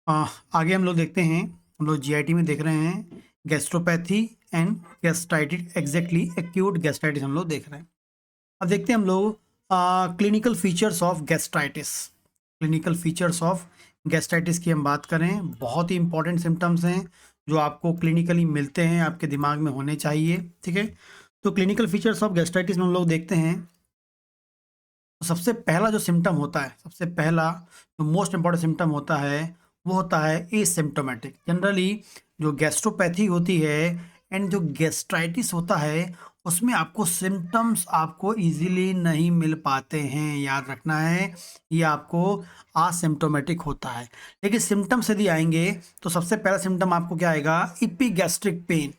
आगे हम लोग देखते हैं, हम लोग जीआईटी में देख रहे हैं gastropathy and gastritis, exactly acute gastritis हम लोग देख रहे हैं। अब देखते हैं हम लोग clinical features of gastritis. Clinical features of gastritis की हम बात करें, बहुत ही इंपॉर्टेंट सिम्टम्स हैं जो आपको क्लिनिकली मिलते हैं, आपके दिमाग में होने चाहिए। ठीक है, तो क्लिनिकल फीचर्स ऑफ गैस्ट्राइटिस में हम लोग देखते हैं, तो सबसे पहला जो सिम्टम होता है, सबसे पहला जो मोस्ट इंपॉर्टेंट सिम्टम होता है वो होता है एसिम्प्टोमेटिक। जनरली जो गैस्ट्रोपैथी होती है एंड जो गैस्ट्राइटिस होता है उसमें आपको सिम्टम्स आपको इजीली नहीं मिल पाते हैं, याद रखना है, ये आपको असिम्प्टोमेटिक होता है। लेकिन सिम्टम्स यदि आएंगे तो सबसे पहला सिम्टम आपको क्या आएगा, इपीगैस्ट्रिक पेन।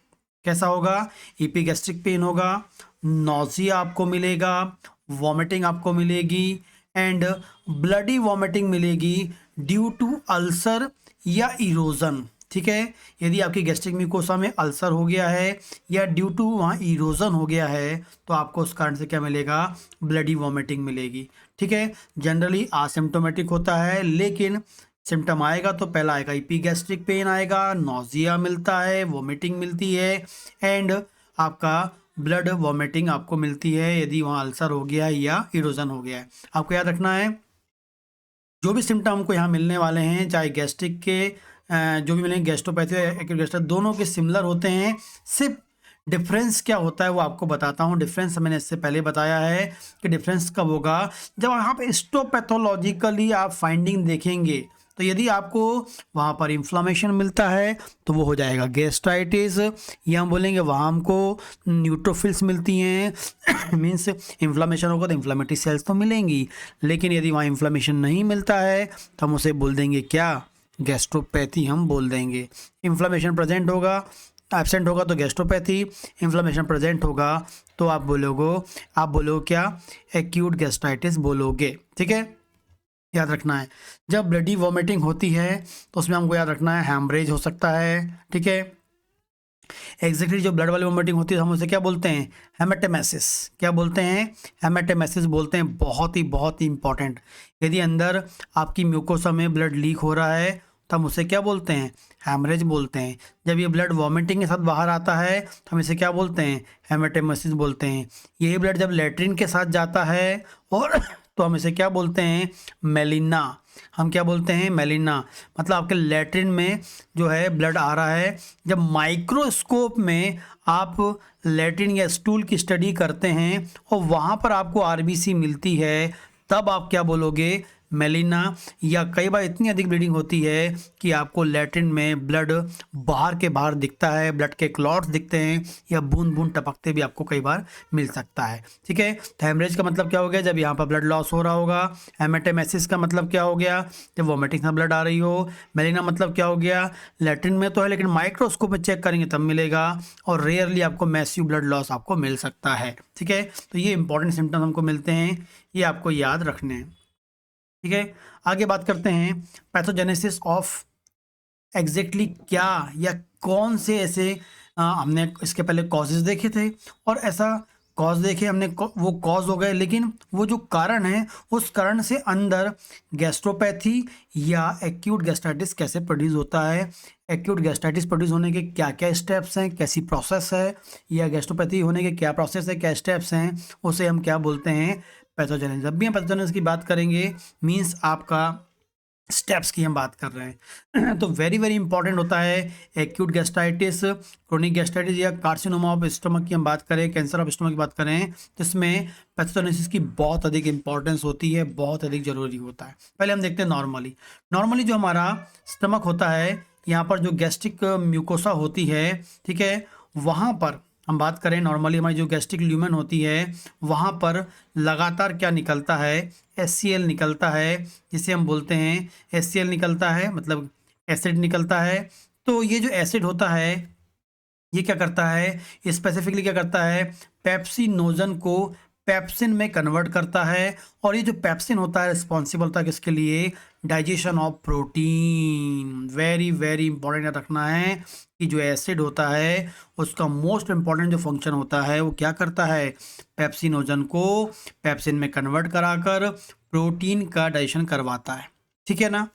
कैसा होगा, इपीगैस्ट्रिक पेन होगा, नॉजिया आपको मिलेगा, वॉमिटिंग आपको मिलेगी एंड ब्लडी वॉमिटिंग मिलेगी ड्यू टू अल्सर या इरोजन। ठीक है, यदि आपकी गैस्ट्रिक म्यूकोसा में अल्सर हो गया है या ड्यू टू वहाँ इरोजन हो गया है तो आपको उस कारण से क्या मिलेगा, ब्लडी वॉमिटिंग मिलेगी। ठीक है, जनरली असिम्प्टोमेटिक होता है, लेकिन सिम्टम आएगा तो पहला आएगा इपीगैस्ट्रिक पेन आएगा, नॉजिया मिलता है, वॉमिटिंग मिलती है एंड आपका ब्लड वॉमिटिंग आपको मिलती है यदि वहाँ अल्सर हो गया है या इरोजन हो गया है। आपको याद रखना है जो भी सिम्टम हमको यहाँ मिलने वाले हैं, चाहे गैस्ट्रिक के जो भी मिलेंगे, गैस्ट्रोपैथी और एक्यूट गैस्ट्राइटिस, दोनों के सिमिलर होते हैं। सिर्फ डिफरेंस क्या होता है वो आपको बताता हूँ। डिफरेंस मैंने इससे पहले बताया है कि डिफरेंस कब होगा, जब यहाँ पे हिस्टोपैथोलॉजिकली आप फाइंडिंग देखेंगे। तो यदि आपको वहाँ पर इन्फ्लामेशन मिलता है तो वो हो जाएगा गैस्ट्राइटिस, या हम बोलेंगे वहाँ हमको न्यूट्रोफिल्स मिलती हैं मीन्स इन्फ्लामेशन होगा तो इन्फ्लामेटरी सेल्स तो मिलेंगी। लेकिन यदि वहाँ इन्फ्लामेशन नहीं मिलता है तो हम उसे बोल देंगे क्या, गैस्ट्रोपैथी हम बोल देंगे। इन्फ्लामेशन प्रेजेंट होगा, एब्सेंट होगा तो गैस्ट्रोपैथी, इन्फ्लामेशन प्रेजेंट होगा तो आप बोलोगे क्या, एक्यूट गैस्ट्राइटिस बोलोगे। ठीक है, याद रखना है। जब ब्लडी वॉमिटिंग होती है तो उसमें हमको याद रखना है हैमरेज हो सकता है। ठीक है, एग्जैक्टली जो ब्लड वाली वॉमिटिंग होती है हम उसे क्या बोलते हैं, हेमेटेमेसिस। क्या बोलते हैं, हेमेटेमेसिस बोलते हैं। बहुत ही इंपॉर्टेंट, यदि अंदर आपकी म्यूकोसा में ब्लड लीक हो रहा है तो हम उसे क्या बोलते हैं, हैमरेज बोलते हैं। जब ये ब्लड वॉमिटिंग के साथ बाहर आता है तो हम इसे क्या बोलते हैं, हेमेटेमेसिस बोलते हैं। यही ब्लड जब लेट्रिन के साथ जाता है और तो हम इसे क्या बोलते हैं, मेलिना। हम क्या बोलते हैं, मेलिना। मतलब आपके लेट्रिन में जो है ब्लड आ रहा है, जब माइक्रोस्कोप में आप लेट्रिन या स्टूल की स्टडी करते हैं और वहाँ पर आपको आरबीसी मिलती है तब आप क्या बोलोगे, मेलिना। या कई बार इतनी अधिक ब्लीडिंग होती है कि आपको लैट्रिन में ब्लड बाहर के बाहर दिखता है, ब्लड के क्लॉट्स दिखते हैं या बूंद बूंद टपकते भी आपको कई बार मिल सकता है। ठीक है, तो हेमरेज का मतलब क्या हो गया, जब यहाँ पर ब्लड लॉस हो रहा होगा। हेमेटेमेसिस का मतलब क्या हो गया, जब वॉमिटिंग से ब्लड आ रही हो। मेलिना मतलब क्या हो गया, लैट्रिन में तो है लेकिन माइक्रोस्कोप में चेक करेंगे तब मिलेगा, और रेयरली आपको मैसिव ब्लड लॉस आपको मिल सकता है। ठीक है, तो ये इंपॉर्टेंट सिम्टम्स हमको मिलते हैं, ये आपको याद रखने हैं। ठीक है, आगे बात करते हैं पैथोजेनेसिस ऑफ, एग्जैक्टली क्या या कौन से ऐसे हमने इसके पहले कॉजेज देखे थे और ऐसा कॉज देखे हमने, वो कॉज हो गए, लेकिन वो जो कारण है उस कारण से अंदर गैस्ट्रोपैथी या एक्यूट गैस्ट्राइटिस कैसे प्रोड्यूस होता है, एक्यूट गैस्ट्राइटिस प्रोड्यूस होने के क्या क्या स्टेप्स हैं, कैसी प्रोसेस है, या गैस्ट्रोपैथी होने के क्या प्रोसेस है, क्या स्टेप्स हैं, उसे हम क्या बोलते हैं, पैथोजेनेसिस। जब भी हम पैथोजेनेसिस की बात करेंगे मीन्स आपका स्टेप्स की हम बात कर रहे हैं तो वेरी इंपॉर्टेंट होता है एक्यूट गैस्ट्राइटिस, क्रोनिक गैस्ट्राइटिस या कार्सिनोमा ऑफ स्टमक की हम बात करें, कैंसर ऑफ स्टमक की बात करें तो इसमें पैथोजेनेसिस की बहुत अधिक इंपॉर्टेंस होती है, बहुत अधिक जरूरी होता है। पहले हम देखते हैं नॉर्मली जो हमारा स्टमक होता है, यहाँ पर जो गैस्ट्रिक म्यूकोसा होती है, ठीक है, वहाँ पर हम बात करें नॉर्मली हमारी जो गैस्ट्रिक ल्यूमेन होती है वहाँ पर लगातार क्या निकलता है, HCl निकलता है, जिसे हम बोलते हैं HCl निकलता है मतलब एसिड निकलता है। तो ये जो एसिड होता है ये क्या करता है, स्पेसिफिकली क्या करता है, पेप्सिनोजन को पेप्सिन में कन्वर्ट करता है, और ये जो पेप्सिन होता है रिस्पॉन्सिबल होता है किसके लिए, digestion of protein. Very important याद रखना है कि जो एसिड होता है उसका मोस्ट इंपॉर्टेंट जो फंक्शन होता है वो क्या करता है, पेप्सिनोजन को पेप्सिन में कन्वर्ट कराकर प्रोटीन का डाइजेशन करवाता है। ठीक है ना,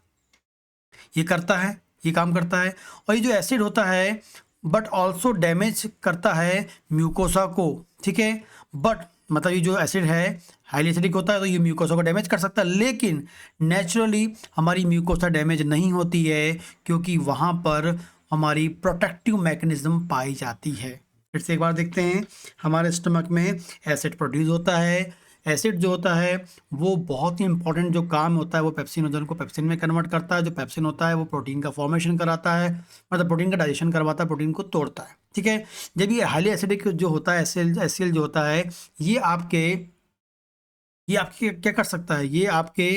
ये करता है, ये काम करता है। और ये जो एसिड होता है बट ऑल्सो डैमेज करता है म्यूकोसा को, ठीक है। बट मतलब ये जो एसिड है हाईली एसिडिक होता है तो ये म्यूकोसा को डैमेज कर सकता है, लेकिन नेचुरली हमारी म्यूकोसा डैमेज नहीं होती है क्योंकि वहाँ पर हमारी प्रोटेक्टिव मैकेनिज्म पाई जाती है। फिर से एक बार देखते हैं, हमारे स्टमक में एसिड प्रोड्यूस होता है। एसिड जो होता है वो बहुत ही इंपॉर्टेंट जो काम होता है वो पेप्सिनोजन को पेप्सिन में कन्वर्ट करता है। जो पेप्सिन होता है वो प्रोटीन का फॉर्मेशन कराता है, मतलब प्रोटीन का डाइजेशन करवाता है, प्रोटीन को तोड़ता है, ठीक है। जब ये हाईली एसिडिक जो होता है एसिल जो होता है ये आपके क्या कर सकता है, ये आपके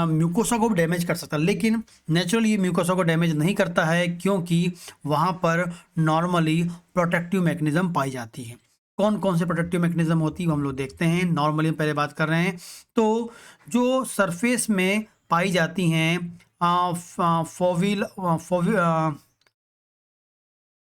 म्यूकोसा को भी डैमेज कर सकता है, लेकिन नेचुरली ये म्यूकोसा को डैमेज नहीं करता है क्योंकि वहाँ पर नॉर्मली प्रोटेक्टिव मैकेनिज्म पाई जाती है। कौन कौन से प्रोटेक्टिव मैकेनिज्म होती है हम लोग देखते हैं। नॉर्मली पहले बात कर रहे हैं तो जो सरफेस में पाई जाती हैं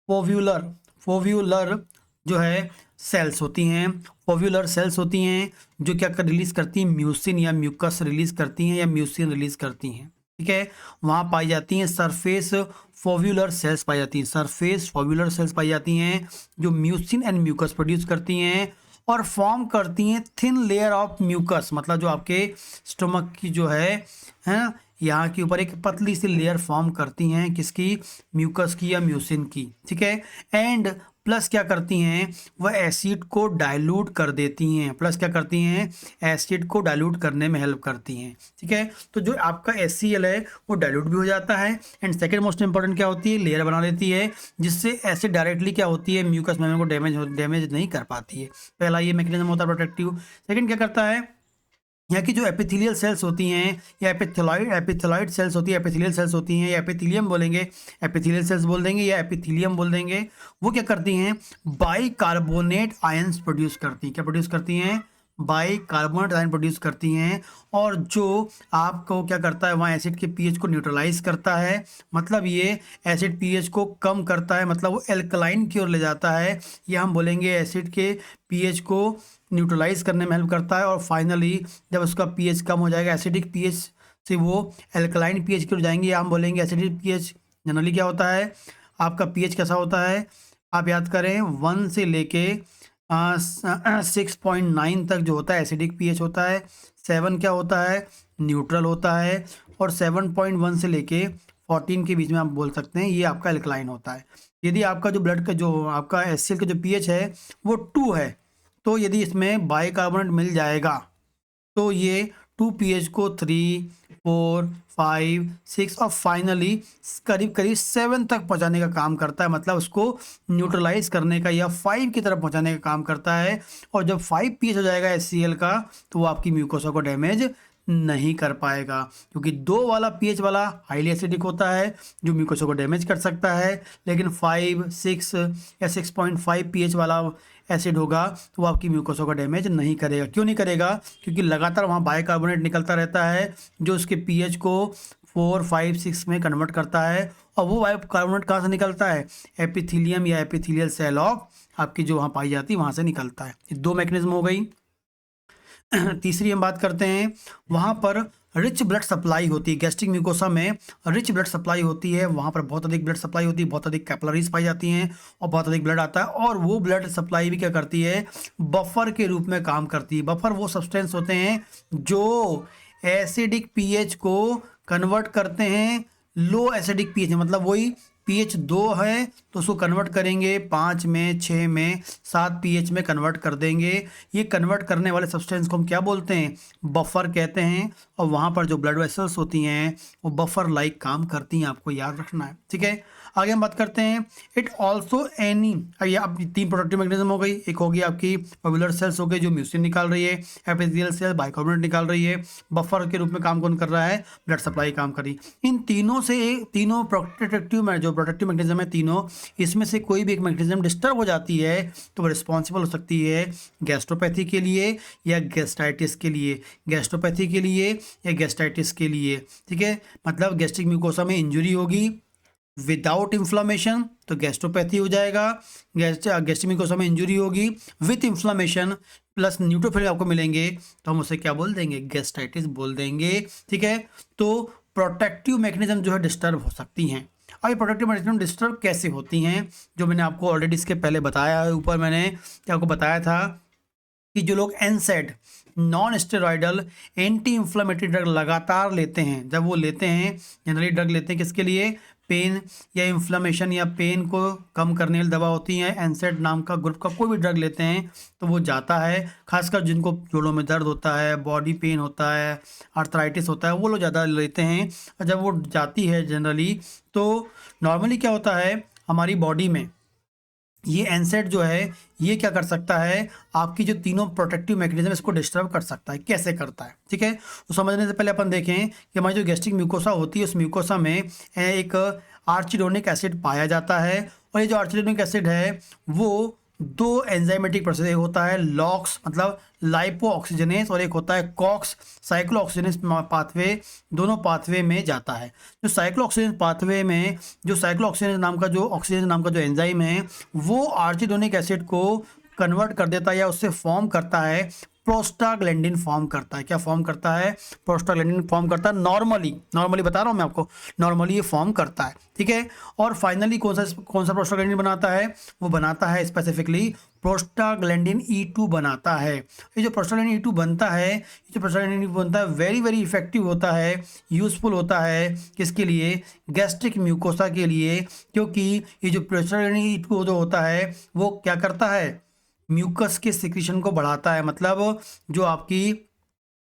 फोव्यूलर जो है सेल्स होती हैं, फोव्यूलर सेल्स होती हैं जो क्या कर रिलीज करती हैं, म्यूसिन या म्यूकस रिलीज करती हैं या म्यूसिन रिलीज करती हैं, ठीक है। वहाँ पाई जाती हैं सरफेस फोव्यूलर सेल्स पाई जाती हैं, सरफेस फोव्यूलर सेल्स पाई जाती हैं जो म्यूसिन एंड म्यूकस प्रोड्यूस करती हैं और फॉर्म करती हैं थिन लेयर ऑफ म्यूकस, मतलब जो आपके स्टमक की जो है ना यहाँ के ऊपर एक पतली सी लेयर फॉर्म करती हैं, किसकी, म्यूकस की या म्यूसिन की, ठीक है। एंड प्लस क्या करती हैं, वह एसिड को डाइल्यूट कर देती हैं, प्लस क्या करती हैं, एसिड को डाइल्यूट करने में हेल्प करती हैं, ठीक है। तो जो आपका HCl है वो डाइल्यूट भी हो जाता है। एंड सेकंड मोस्ट इंपॉर्टेंट क्या होती है, लेयर बना लेती है जिससे एसिड डायरेक्टली क्या होती है, म्यूकस मेम्ब्रेन को डैमेज नहीं कर पाती है। पहला ये मैकेनिज्म होता है प्रोटेक्टिव। सेकेंड क्या करता है, यहाँ की जो एपिथेलियल सेल्स होती हैं या एपिथेलॉइड सेल्स होती है, एपिथेलियल सेल्स होती हैं या एपिथेलियम बोलेंगे, एपिथेलियल सेल्स बोल देंगे या एपिथेलियम बोल देंगे, वो क्या करती हैं, बाइकार्बोनेट आयंस प्रोड्यूस करती हैं। क्या प्रोड्यूस करती हैं, बाइकार्बोनेट आयन प्रोड्यूस करती हैं। और जो आपको क्या करता है, वहाँ एसिड के पीएच को न्यूट्रलाइज करता है, मतलब ये एसिड पीएच को कम करता है, मतलब वो एल्कलाइन की ओर ले जाता है। ये हम बोलेंगे एसिड के पीएच को न्यूट्रलाइज करने में हेल्प करता है। और फाइनली जब उसका पीएच कम हो जाएगा, एसिडिक पीएच से वो एल्कलाइन पीएच की ओर जाएंगे, हम बोलेंगे एसिडिक पीएच। जनरली क्या होता है, आपका पीएच कैसा होता है, आप याद करें 1 से लेके 6.9 तक जो होता है एसिडिक पीएच होता है। 7 क्या होता है, न्यूट्रल होता है। और 7.1 से लेके 14 के बीच में आप बोल सकते हैं ये आपका एल्कलाइन होता है। यदि आपका जो ब्लड का जो आपका HCl का जो पीएच है वो 2 है, तो यदि इसमें बाइकार्बोनेट मिल जाएगा तो ये 2 pH को 3, 4, 5, 6 और फाइनली करीब 7 तक पहुंचाने का काम करता है, मतलब उसको न्यूट्रलाइज करने का या 5 की तरफ पहुंचाने का काम करता है। और जब 5 pH हो जाएगा HCl का तो वो आपकी म्यूकोसा को डैमेज नहीं कर पाएगा, क्योंकि 2 वाला pH वाला हाईली एसिडिक होता है जो म्यूकोसा को डैमेज कर सकता है, लेकिन 5, 6 या 6.5 pH वाला एसिड होगा तो वो आपकी म्यूकोसा को डैमेज नहीं करेगा। क्यों नहीं करेगा, क्योंकि लगातार वहाँ बाइकार्बोनेट निकलता रहता है जो उसके pH को 4, 5, 6 में कन्वर्ट करता है। और वो बाइकार्बोनेट कहाँ से निकलता है, एपिथेलियम या एपिथेलियल सेल ऑफ आपकी जो वहाँ पाई जाती है वहाँ से निकलता है। ये 2 मैकेनिज्म हो गई। तीसरी हम बात करते हैं, वहाँ पर रिच ब्लड सप्लाई होती है, गैस्ट्रिक म्यूकोसा में रिच ब्लड सप्लाई होती है, वहाँ पर बहुत अधिक ब्लड सप्लाई होती है, बहुत अधिक कैपिलरीज पाई जाती हैं और बहुत अधिक ब्लड आता है। और वो ब्लड सप्लाई भी क्या करती है, बफर के रूप में काम करती है। बफर वो सब्सटेंस होते हैं जो एसिडिक पीएच को कन्वर्ट करते हैं लो एसिडिक पीएच, मतलब वही pH 2 है तो उसको कन्वर्ट करेंगे 5 में, 6 में, 7 pH में कन्वर्ट कर देंगे। ये कन्वर्ट करने वाले सब्सटेंस को हम क्या बोलते हैं, बफर कहते हैं। और वहाँ पर जो ब्लड वेसल्स होती हैं वो बफर लाइक काम करती हैं, आपको याद रखना है, ठीक है। आगे हम बात करते हैं, इट ऑल्सो एनी, ये अब 3 प्रोडक्टिव मैकेनिज्म हो गई। एक होगी आपकी पॉपुलर सेल्स हो गई जो म्यूसिन निकाल रही है, एपिथेलियल सेल बाइकार्बोनेट निकाल रही है, बफर के रूप में काम कौन कर रहा है, ब्लड सप्लाई काम कर रही। इन तीनों से तीनों प्रोटेक्टिव मैकेनिज्म है तीनों, इसमें से कोई भी एक मैकेनिज्म डिस्टर्ब हो जाती है तो वो रिस्पॉन्सिबल हो सकती है गैस्ट्रोपैथी के लिए या गैस्ट्राइटिस के लिए, गैस्ट्रोपैथी के लिए या गैस्ट्राइटिस के लिए, ठीक है। मतलब गैस्ट्रिक म्यूकोसा में इंजुरी होगी विदाउट इन्फ्लामेशन तो गैस्ट्रोपैथी हो जाएगा, गैस्ट्रिक म्यूकोसा में इंजुरी होगी विथ इन्फ्लामेशन प्लस न्यूट्रोफिल आपको मिलेंगे तो हम उसे क्या बोल देंगे, गैस्ट्राइटिस बोल देंगे, ठीक है। तो प्रोटेक्टिव मैकेनिज्म जो है डिस्टर्ब हो सकती हैं। अब ये प्रोटेक्टिव मैकेनिज्म डिस्टर्ब कैसे होती हैं, जो मैंने आपको ऑलरेडी इसके पहले बताया है, ऊपर मैंने क्या आपको बताया था कि जो लोग एनसेड non steroidal anti inflammatory drug लगातार लेते हैं, जब वो लेते हैं जनरली ड्रग लेते हैं किसके लिए, पेन या इन्फ्लेमेशन या पेन को कम करने वाली दवा होती है, एनसेड नाम का ग्रुप का कोई भी ड्रग लेते हैं तो वो जाता है, खासकर जिनको जोड़ों में दर्द होता है, बॉडी पेन होता है, आर्थराइटिस होता है, वो लोग ज़्यादा लेते हैं। और जब वो जाती है जनरली तो नॉर्मली क्या होता है हमारी बॉडी में ये एनसेड जो है ये क्या कर सकता है, आपकी जो तीनों प्रोटेक्टिव मैकेनिज्म इसको डिस्टर्ब कर सकता है। कैसे करता है, ठीक है, तो समझने से पहले अपन देखें कि हमारी जो गैस्ट्रिक म्यूकोसा होती है उस म्यूकोसा में एक आर्चिडोनिक एसिड पाया जाता है, और ये जो आर्चिडोनिक एसिड है वो दो एंजाइमेटिक प्रोसेस होता है, लॉक्स मतलब लाइपो ऑक्सीजनेस, और एक होता है कॉक्स साइक्लो ऑक्सीजनेस पाथवे, दोनों पाथवे में जाता है। जो साइक्लो ऑक्सीजन पाथवे में जो साइक्लो ऑक्सीजन नाम का जो एंजाइम है वो आर्चिडोनिक एसिड को कन्वर्ट कर देता है या उससे फॉर्म करता है प्रोस्टाग्लैंडिन फॉर्म करता है। क्या फॉर्म करता है, प्रोस्टाग्लैंडिन फॉर्म करता है, नॉर्मली बता रहा हूँ मैं आपको, नॉर्मली ये फॉर्म करता है, ठीक है। और फाइनली कौन सा प्रोस्टाग्लैंडिन बनाता है, वो बनाता है स्पेसिफिकली प्रोस्टाग्लैंडिन E2 बनाता है। ये जो प्रोस्टाग्लैंडिन E2 बनता है, ये जो प्रोस्टाग्लैंडिन E2 बनता है वेरी वेरी इफेक्टिव होता है, यूजफुल होता है किसके लिए, गैस्ट्रिक म्यूकोसा के लिए, क्योंकि ये जो प्रोस्टाग्लैंडिन E2 जो होता है वो क्या करता है, म्यूकस के सिक्रीशन को बढ़ाता है, मतलब जो आपकी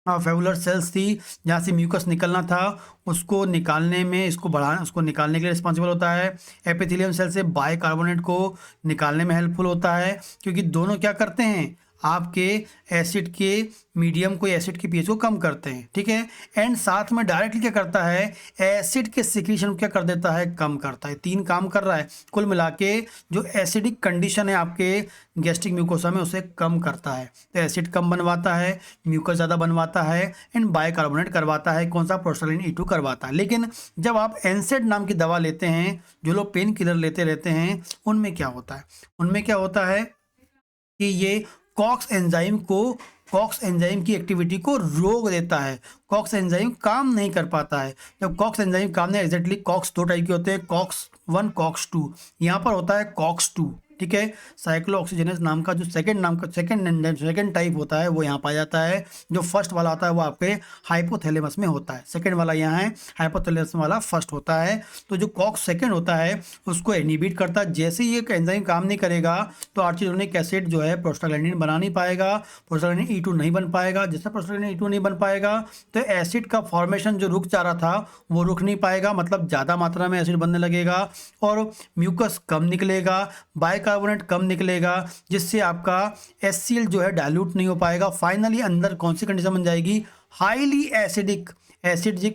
फेवुलर सेल्स थी जहाँ से म्यूकस निकलना था उसको निकालने में, उसको निकालने के लिए रिस्पॉन्सिबल होता है। एपिथेलियम सेल से बाइकार्बोनेट को निकालने में हेल्पफुल होता है, क्योंकि दोनों क्या करते हैं आपके एसिड के मीडियम को एसिड के पीएच को कम करते हैं, ठीक है। एंड साथ में डायरेक्टली क्या करता है, एसिड के सिक्रीशन को क्या कर देता है, कम करता है। तीन काम कर रहा है, कुल मिला के जो एसिडिक कंडीशन है आपके गैस्ट्रिक म्यूकोसा में उसे कम करता है। तो एसिड कम बनवाता है, म्यूकस ज़्यादा बनवाता है, एंड बाइकार्बोनेट करवाता है, कौन सा, प्रोस्टाग्लैंडिन E2 करवाता है। लेकिन जब आप एनसेड नाम की दवा लेते हैं, जो लोग पेन किलर लेते रहते हैं, उनमें क्या होता है कि ये कॉक्स एंजाइम की एक्टिविटी को रोक देता है, कॉक्स एंजाइम काम नहीं कर पाता है। जब कॉक्स एंजाइम काम नहीं, एग्जैक्टली कॉक्स दो टाइप के होते हैं, कॉक्स 1 कॉक्स 2, यहाँ पर होता है कॉक्स 2, ठीक है। साइक्लो ऑक्सीजनेस नाम का जो सेकंड टाइप होता है वो यहाँ पाया जाता है। जो फर्स्ट वाला होता है वो आपके हाइपोथैलेमस में होता है, सेकंड वाला यहाँ है, हाइपोथैलेमस वाला फर्स्ट होता है। तो जो कॉक्स सेकंड होता है उसको इनहिबिट करता है। जैसे ही ये एंजाइम काम नहीं करेगा तो आर्चिडोनिक एसिड जो है प्रोस्टाग्लैंडिन बना नहीं पाएगा, प्रोस्टाग्लैंडिन E2 नहीं बन पाएगा। जैसे प्रोस्टाग्लैंडिन E2 नहीं बन पाएगा तो एसिड का फॉर्मेशन जो रुक जा रहा था वो रुक नहीं पाएगा, मतलब ज़्यादा मात्रा में एसिड बनने लगेगा और म्यूकस कम निकलेगा, बाइकार्बोनेट कम निकलेगा, जिससे आपका HCl जो है डाइल्यूट नहीं हो पाएगा। फाइनली अंदर कौन सी कंडीशन बन जाएगी, हाईली एसिडिक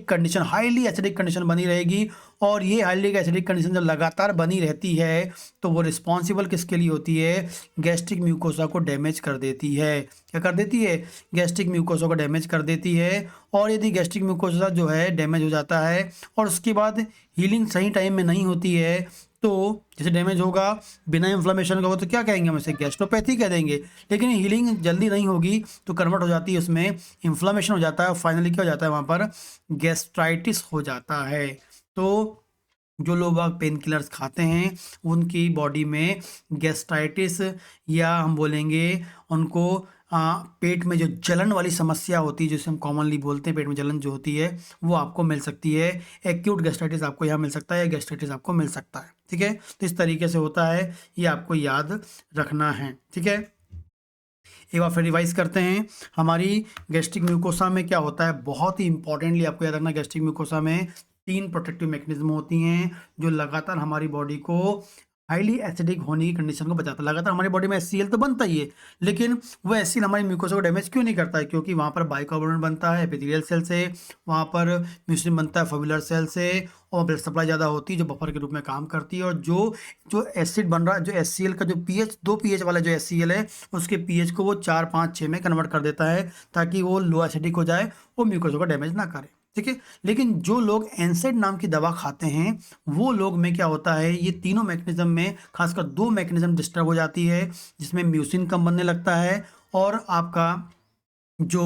कंडीशन बनी रहेगी। और ये हाईली एसिडिक कंडीशन जब लगातार बनी रहती है तो वो रिस्पॉन्सिबल किसके लिए होती है, गैस्ट्रिक म्यूकोसा को डैमेज कर देती है। क्या कर देती है, गैस्ट्रिक म्यूकोसा को डैमेज कर देती है। और यदि गैस्ट्रिक म्यूकोसा जो है डैमेज हो जाता है और उसके बाद हीलिंग सही टाइम में नहीं होती है, तो जैसे डैमेज होगा बिना इन्फ्लेमेशन का हो तो क्या कहेंगे हम, इसे गैस्ट्रोपैथी कह देंगे। लेकिन हीलिंग जल्दी नहीं होगी तो कन्वर्ट हो जाती है, उसमें इन्फ्लेमेशन हो जाता है और फाइनली क्या हो जाता है, वहाँ पर गैस्ट्राइटिस हो जाता है। तो जो लोग पेन किलर्स खाते हैं उनकी बॉडी में गैस्ट्राइटिस या हम बोलेंगे उनको पेट में जो जलन वाली समस्या होती है, जिसे हम कॉमनली बोलते हैं पेट में जलन जो होती है, वो आपको मिल सकती है। एक्यूट गैस्ट्राइटिस आपको यहाँ मिल सकता है, गैस्ट्राइटिस आपको मिल सकता है, ठीक है। तो इस तरीके से होता है, ये आपको याद रखना है, ठीक है। एक बार फिर रिवाइज करते हैं, हमारी गैस्ट्रिक म्यूकोसा में क्या होता है, बहुत ही इंपॉर्टेंटली आपको याद रखना, गैस्ट्रिक म्यूकोसा में 3 प्रोटेक्टिव मैकेनिज्म होती हैं जो लगातार हमारी बॉडी को हाईली एसिडिक होने की कंडीशन को बचाता है। लगातार हमारी बॉडी में HCl तो बनता ही है, लेकिन वो HCl हमारी म्यूकोसा को डैमेज क्यों नहीं करता है, क्योंकि वहाँ पर बाइकार्बोनेट बनता है एपिथेलियल सेल से, वहाँ पर म्यूसिन बनता है फेवुलर सेल से, और ब्लड सप्लाई ज़्यादा होती है जो बफर के रूप में काम करती है। और जो एसिड बन रहा है, जो HCl का जो pH 2 pH वाला जो HCl है उसके pH को वो 4, 5, 6 में कन्वर्ट कर देता है ताकि वो लो एसिडिक हो जाए, वो म्यूकोसा को डैमेज ना करे, ठीक है। लेकिन जो लोग एनसेड नाम की दवा खाते हैं वो लोग में क्या होता है, ये तीनों मैकेनिज्म में खासकर 2 मैकेनिज्म डिस्टर्ब हो जाती है, जिसमें म्यूसिन कम बनने लगता है और आपका जो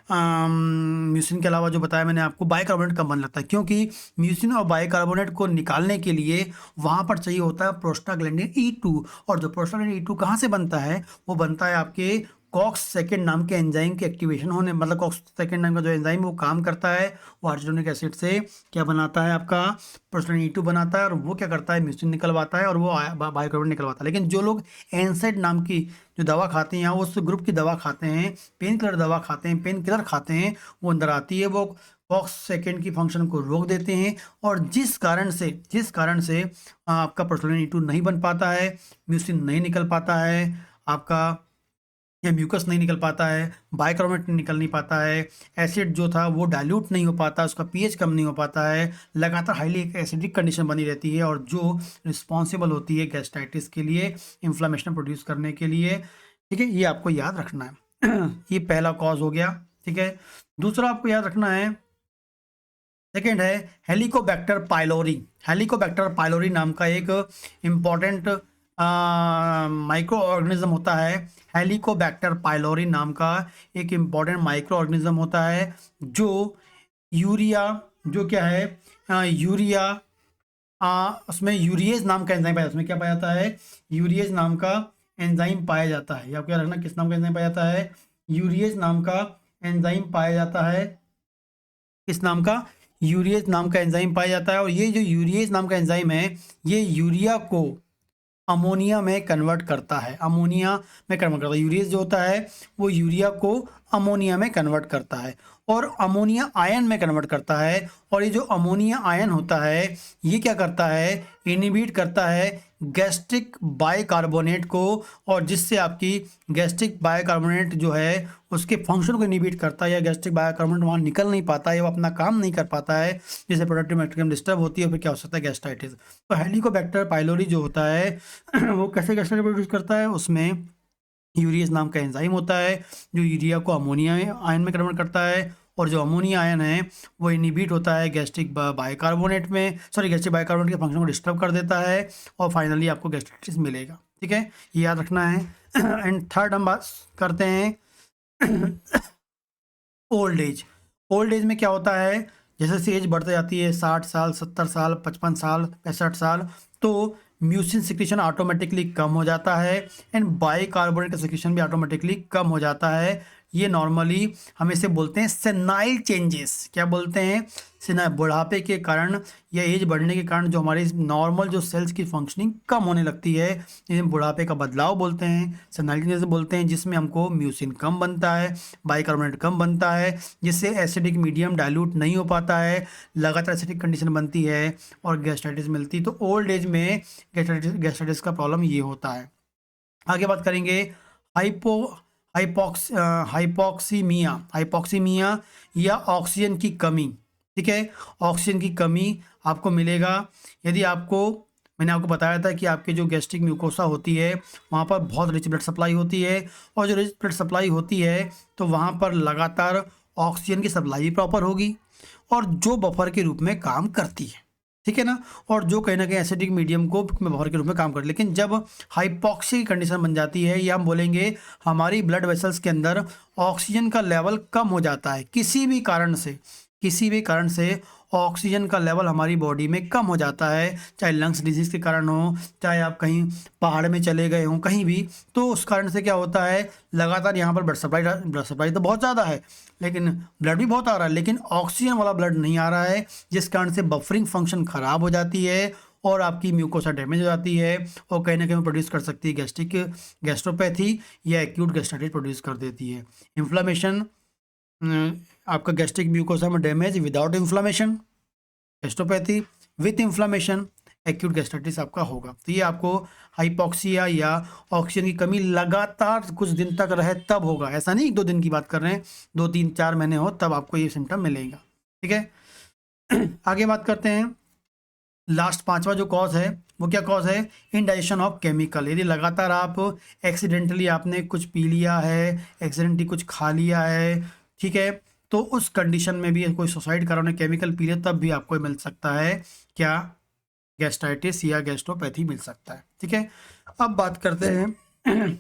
म्यूसिन के अलावा जो बताया मैंने आपको, बाइकार्बोनेट कम बन जाता है, क्योंकि म्यूसिन और बाइकार्बोनेट को निकालने के लिए वहाँ पर चाहिए होता है प्रोस्टाग्लैंडिन E2। और जो प्रोस्टाग्लैंडिन E2 कहाँ से बनता है, वो बनता है आपके कॉक्स सेकंड नाम के एंजाइम के एक्टिवेशन होने, मतलब कॉक्स सेकंड नाम का जो एंजाइम वो काम करता है, वो आर्जिडोनिक एसिड से क्या बनाता है, आपका प्रोस्टाग्लैंडिन E2 बनाता है, और वो क्या करता है, म्यूसिन निकलवाता है, और वो बाइकार्बोनेट निकलवाता है। लेकिन जो लोग एनसाइड नाम की जो दवा खाते हैं या उस ग्रुप की दवा खाते हैं, पेन किलर दवा खाते हैं, पेन किलर खाते हैं, वो अंदर आती है, वो कॉक्स सेकंड की फंक्शन को रोक देते हैं, और जिस कारण से आपका प्रोस्टाग्लैंडिन E2 नहीं बन पाता है, म्यूसिन नहीं निकल पाता है आपका, या म्यूकस नहीं निकल पाता है, बाइकार्बोनेट निकल नहीं पाता है, एसिड जो था वो डाइल्यूट नहीं हो पाता, उसका पीएच कम नहीं हो पाता है, लगातार हाईली एसिडिक कंडीशन बनी रहती है, और जो रिस्पॉन्सिबल होती है गैस्ट्राइटिस के लिए, इन्फ्लामेशन प्रोड्यूस करने के लिए। ठीक है, ये आपको याद रखना है। ये पहला कॉज हो गया। ठीक है, दूसरा आपको याद रखना है, सेकेंड है हेलिकोबैक्टर पाइलोरी। हेलिकोबैक्टर पाइलोरी नाम का एक इम्पॉर्टेंट माइक्रो ऑर्गेनिज्म होता है। हेलिकोबैक्टर पाइलोरी नाम का एक इम्पॉर्टेंट माइक्रो ऑर्गेनिज्म होता है, जो यूरिया, जो क्या है, यूरिया, उसमें यूरिएज नाम का एंजाइम पाया, उसमें क्या पाया जाता है, यूरिएज नाम का एंजाइम पाया जाता है। या क्या रखना, किस नाम का एंजाइम पाया जाता है, यूरिएज नाम का एंजाइम पाया जाता है। किस नाम का, यूरिएज नाम का एंजाइम पाया जाता है। और ये जो यूरिएज नाम का एंजाइम है, ये यूरिया को अमोनिया में कन्वर्ट करता है, अमोनिया में कन्वर्ट करता है। यूरिएज जो होता है वो यूरिया को अमोनिया में कन्वर्ट करता है, और अमोनिया आयन में कन्वर्ट करता है। और ये जो अमोनिया आयन होता है, ये क्या करता है, इनहिबिट करता है गैस्ट्रिक बाइकार्बोनेट को, और जिससे आपकी गैस्ट्रिक बाइकार्बोनेट जो है उसके फंक्शन को इनहिबिट करता है, या गैस्ट्रिक बाइकार्बोनेट वहाँ निकल नहीं पाता है, वो अपना काम नहीं कर पाता है, जिससे प्रोडक्टिव मैट्रिक्स डिस्टर्ब होती है, फिर क्या हो सकता है, गैस्ट्राइटिस। तो हेलिकोबैक्टर पाइलोरी जो होता है वो कैसे गैस्ट्राइटिस प्रोड्यूस करता है, उसमें यूरिएज नाम का एंजाइम होता है, जो यूरिया को अमोनिया आयन में कन्वर्ट करता है, और जो अमोनिया आयन है वो इनहिबिट होता है गैस्ट्रिक बाइकार्बोनेट में, सॉरी गैस्ट्रिक बाइकार्बोनेट के फंक्शन को डिस्टर्ब कर देता है, और फाइनली आपको गैस्ट्राइटिस मिलेगा। ठीक है, ये याद रखना है। एंड थर्ड हम बात करते हैं ओल्ड एज। ओल्ड एज में क्या होता है, जैसे जैसे एज बढ़ती जाती है, 60 साल, 70 साल, 55 साल, 65 साल, तो म्यूसिन सिक्रीशन ऑटोमेटिकली कम हो जाता है, एंड बाइकार्बोनेट का सिक्रीशन भी ऑटोमेटिकली कम हो जाता है। ये नॉर्मली हम इसे बोलते हैं सेनाइल चेंजेस। क्या बोलते हैं, सेनाइल। बुढ़ापे के कारण या एज बढ़ने के कारण जो हमारी नॉर्मल जो सेल्स की फंक्शनिंग कम होने लगती है, जिसे बुढ़ापे का बदलाव बोलते हैं, सेनाइल चेंजेस बोलते हैं, जिसमें हमको म्यूसिन कम बनता है, बाइकार्बोनेट कम बनता है, जिससे एसिडिक मीडियम डाइल्यूट नहीं हो पाता है, लगातार एसिडिक कंडीशन बनती है, और गैस्ट्राइटिस मिलती है। तो ओल्ड एज में गैस्ट्राइटिस का प्रॉब्लम ये होता है। आगे बात करेंगे हाइपो हाइपॉक्सीमिया, हाइपॉक्सीमिया या ऑक्सीजन की कमी। ठीक है, ऑक्सीजन की कमी आपको मिलेगा यदि आपको, मैंने आपको बताया था कि आपके जो गैस्ट्रिक म्यूकोसा होती है वहाँ पर बहुत रिच ब्लड सप्लाई होती है, और जो रिच ब्लड सप्लाई होती है तो वहाँ पर लगातार ऑक्सीजन की सप्लाई भी प्रॉपर होगी, और जो बफर के रूप में काम करती है। ठीक है ना, और जो कहीं ना कहीं एसिडिक मीडियम को बफर के रूप में काम कर। लेकिन जब हाइपॉक्सी की कंडीशन बन जाती है, या हम बोलेंगे हमारी ब्लड वेसल्स के अंदर ऑक्सीजन का लेवल कम हो जाता है, किसी भी कारण से, किसी भी कारण से ऑक्सीजन का लेवल हमारी बॉडी में कम हो जाता है, चाहे लंग्स डिजीज के कारण हो, चाहे आप कहीं पहाड़ में चले गए हों, कहीं भी, तो उस कारण से क्या होता है, लगातार यहाँ पर ब्लड सप्लाई तो बहुत ज़्यादा है, लेकिन ब्लड भी बहुत आ रहा है, लेकिन ऑक्सीजन वाला ब्लड नहीं आ रहा है, जिस कारण से बफरिंग फंक्शन खराब हो जाती है, और आपकी म्यूकोसा डैमेज हो जाती है, और कहीं ना कहीं प्रोड्यूस कर सकती है गैस्ट्रोपैथी या एक्यूट गैस्ट्राइटिस प्रोड्यूस कर देती है। इन्फ्लामेशन, आपका गैस्ट्रिक म्यूकोसा में damage without inflammation, gastropathy with inflammation, acute gastritis आपका होगा। तो ये आपको हाइपॉक्सिया या ऑक्सीजन की कमी लगातार कुछ दिन तक रहे तब होगा, ऐसा नहीं 1-2 दिन की बात कर रहे हैं, 2-3-4 महीने हो तब आपको ये सिम्टम मिलेगा। ठीक है, आगे बात करते हैं। लास्ट पांचवा जो कॉज है वो क्या कॉज है, इनडाइजेशन ऑफ केमिकल। यदि लगातार आप एक्सीडेंटली आपने कुछ पी लिया है, एक्सीडेंटली कुछ खा लिया है, ठीक है, तो उस कंडीशन में भी कोई सुसाइड करा, उन्हें केमिकल पी ले, तब भी आपको मिल सकता है क्या, गैस्ट्राइटिस या गैस्ट्रोपैथी मिल सकता है। ठीक है, अब बात करते हैं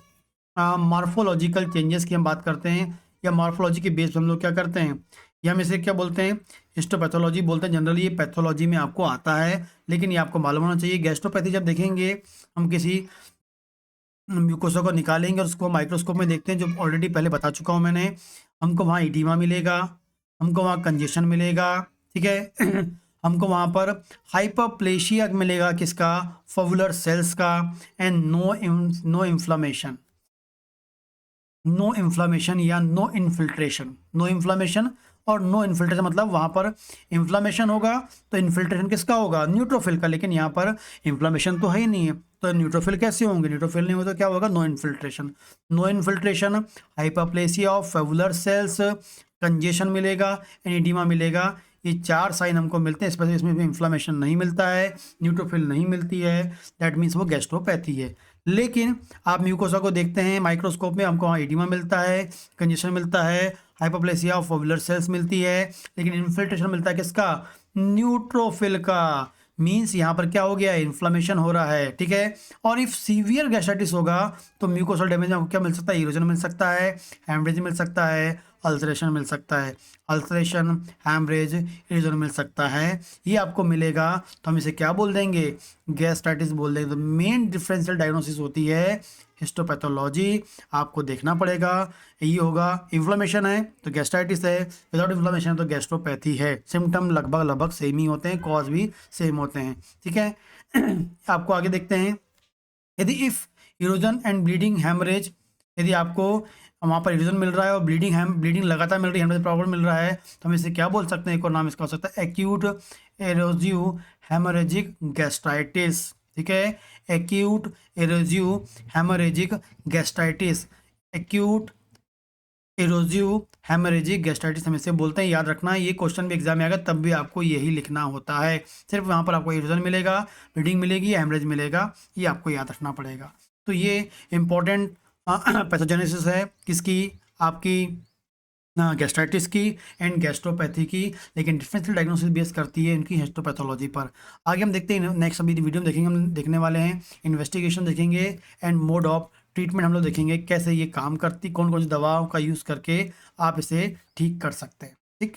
मॉर्फोलॉजिकल चेंजेस की। हम बात करते हैं या मॉर्फोलॉजी के बेस पे हम लोग क्या करते हैं, ये हम इसे क्या बोलते हैं, हिस्टोपैथोलॉजी बोलते हैं। जनरली ये पैथोलॉजी में आपको आता है, लेकिन ये आपको मालूम होना चाहिए। गैस्ट्रोपैथी जब देखेंगे हम किसी म्यूकोसा को निकालेंगे और उसको माइक्रोस्कोप में देखते हैं, जो ऑलरेडी पहले बता चुका हूँ मैंने, हमको वहाँ इडीमा मिलेगा, हमको वहाँ कंजेशन मिलेगा, ठीक है। हमको वहाँ पर हाइपरप्लेशिया मिलेगा, किसका, फवुलर सेल्स का, and no inflammation, no inflammation या नो इन्फिल्ट्रेशन। नो इन्फ्लामेशन और नो इन्फिल्ट्रेशन मतलब वहाँ पर इन्फ्लामेशन होगा तो इन्फिल्ट्रेशन किसका होगा, न्यूट्रोफिल का, लेकिन यहाँ पर इन्फ्लामेशन तो है ही नहीं है, तो न्यूट्रोफिल कैसे होंगे, न्यूट्रोफिल नहीं हो तो क्या होगा, no infiltration. No infiltration, hyperplasia of foveolar cells, congestion मिलेगा, एनिडीमा मिलेगा। ये 4 साइन हमको मिलते हैं, स्पेशली इसमें इन्फ्लामेशन नहीं मिलता है, न्यूट्रोफिल नहीं मिलती है, दैट मीन्स वो गैस्ट्रोपैथी है। लेकिन आप म्यूकोसा को देखते हैं माइक्रोस्कोप में, हमको वहाँ एडिमा मिलता है, कंजेशन मिलता है, हाइपरप्लेसिया ऑफ ओवुलर सेल्स मिलती है, लेकिन इन्फिल्ट्रेशन मिलता है किसका, न्यूट्रोफिल का। मीन्स यहाँ पर क्या हो गया, इन्फ्लामेशन हो रहा है, ठीक है। और इफ सीवियर गैस्ट्राइटिस होगा तो म्यूकोसल डैमेज में आपको क्या मिल सकता है, इरोजन मिल सकता है, हेमरेज मिल सकता है, अल्सरेशन मिल सकता है, अल्सरेशन, हैमरेज, इरोजन मिल सकता है, ये आपको मिलेगा। तो हम इसे क्या बोल देंगे, गैस्ट्राइटिस बोल देंगे। तो मेन डिफरेंशियल डायग्नोसिस होती है हिस्टोपैथोलॉजी, आपको देखना पड़ेगा। ये होगा, इन्फ्लेमेशन है तो गैस्ट्राइटिस है, विदाउट इन्फ्लेमेशन तो गैस्ट्रोपैथी है। सिम्टम लगभग लगभग सेम ही होते हैं, कॉज भी सेम होते हैं, ठीक है। आपको आगे देखते हैं, यदि if erosion and bleeding haemorrhage, यदि आपको वहाँ पर इरोजन मिल रहा है और ब्लीडिंग लगातार मिल रही है, हेमरेज प्रॉब्लम मिल रहा है, तो हम इसे क्या बोल सकते हैं, एक और नाम इसका हो सकता है एक्यूट एरोजिव हेमरेजिक गैस्ट्राइटिस, ठीक है। Acute erosive haemorrhagic gastritis, acute erosive haemorrhagic gastritis हम इसे बोलते हैं। याद रखना, ये क्वेश्चन भी एग्जाम में आएगा, तब भी आपको यही लिखना होता है। सिर्फ वहाँ पर आपको इरोजन मिलेगा, ब्लीडिंग मिलेगी, हेमरेज मिलेगा, ये आपको याद रखना पड़ेगा। तो ये इंपॉर्टेंट पैथोजेनेसिस है किसकी, आपकी गैस्ट्राइटिस की एंड गैस्ट्रोपैथी की, लेकिन डिफरेंशियल डायग्नोसिस बेस करती है इनकी हिस्टोपैथोलॉजी पर। आगे हम देखते हैं, नेक्स्ट अभी वीडियो में देखेंगे, हम देखने वाले हैं इन्वेस्टिगेशन देखेंगे एंड मोड ऑफ ट्रीटमेंट हम लोग देखेंगे, कैसे ये काम करती, कौन कौन सी दवाओं का यूज़ करके आप इसे ठीक कर सकते हैं, ठीक।